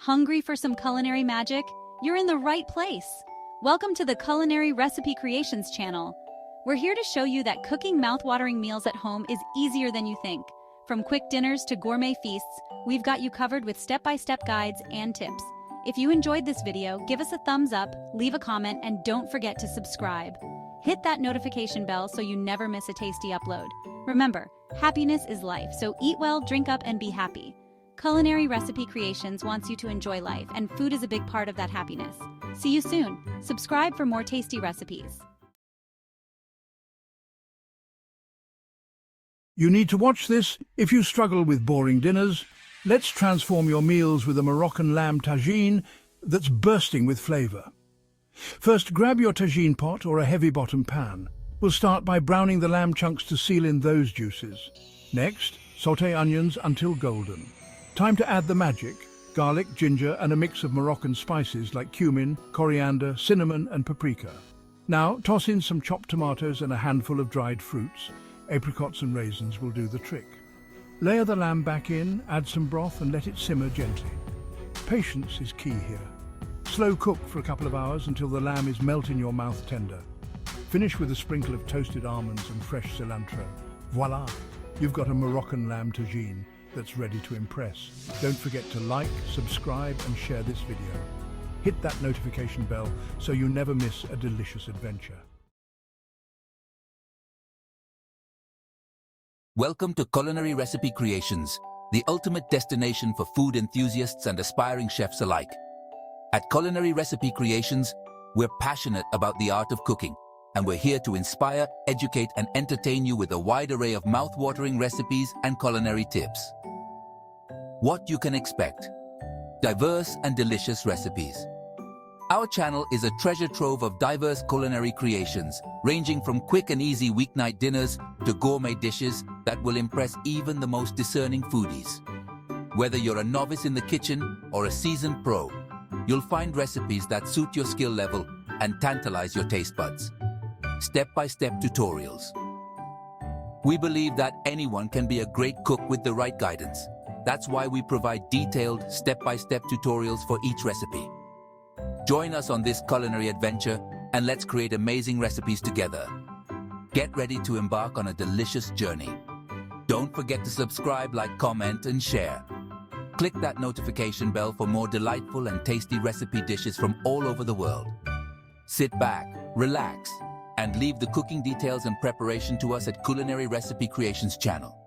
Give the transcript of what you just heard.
Hungry for some culinary magic? You're in the right place. Welcome to the Culinary Recipe Creations channel. We're here to show you that cooking mouthwatering meals at home is easier than you think. From quick dinners to gourmet feasts, we've got you covered with step-by-step guides and tips. If you enjoyed this video, give us a thumbs up, leave a comment, and don't forget to subscribe. Hit that notification bell so you never miss a tasty upload. Remember, happiness is life, so eat well, drink up, and be happy. Culinary Recipe Creations wants you to enjoy life, and food is a big part of that happiness. See you soon. Subscribe for more tasty recipes. You need to watch this if you struggle with boring dinners. Let's transform your meals with a Moroccan lamb tagine that's bursting with flavor. First, grab your tagine pot or a heavy-bottom pan. We'll start by browning the lamb chunks to seal in those juices. Next, sauté onions until golden. Time to add the magic: garlic, ginger, and a mix of Moroccan spices like cumin, coriander, cinnamon, and paprika. Now, toss in some chopped tomatoes and a handful of dried fruits. Apricots and raisins will do the trick. Layer the lamb back in, add some broth, and let it simmer gently. Patience is key here. Slow cook for a couple of hours until the lamb is melt in your mouth tender. Finish with a sprinkle of toasted almonds and fresh cilantro. Voila! You've got a Moroccan lamb tagine that's ready to impress. Don't forget to like, subscribe, and share this video. Hit that notification bell so you never miss a delicious adventure. Welcome to Culinary Recipe Creations, the ultimate destination for food enthusiasts and aspiring chefs alike. At Culinary Recipe Creations, we're passionate about the art of cooking, and we're here to inspire, educate, and entertain you with a wide array of mouth-watering recipes and culinary tips. What you can expect: diverse and delicious recipes. Our channel is a treasure trove of diverse culinary creations, ranging from quick and easy weeknight dinners to gourmet dishes that will impress even the most discerning foodies. Whether you're a novice in the kitchen or a seasoned pro, you'll find recipes that suit your skill level and tantalize your taste buds. Step-by-step tutorials. We believe that anyone can be a great cook with the right guidance. That's why we provide detailed, step-by-step tutorials for each recipe. Join us on this culinary adventure and let's create amazing recipes together. Get ready to embark on a delicious journey. Don't forget to subscribe, like, comment, and share. Click that notification bell for more delightful and tasty recipe dishes from all over the world. Sit back, relax, and leave the cooking details and preparation to us at Culinary Recipe Creations channel.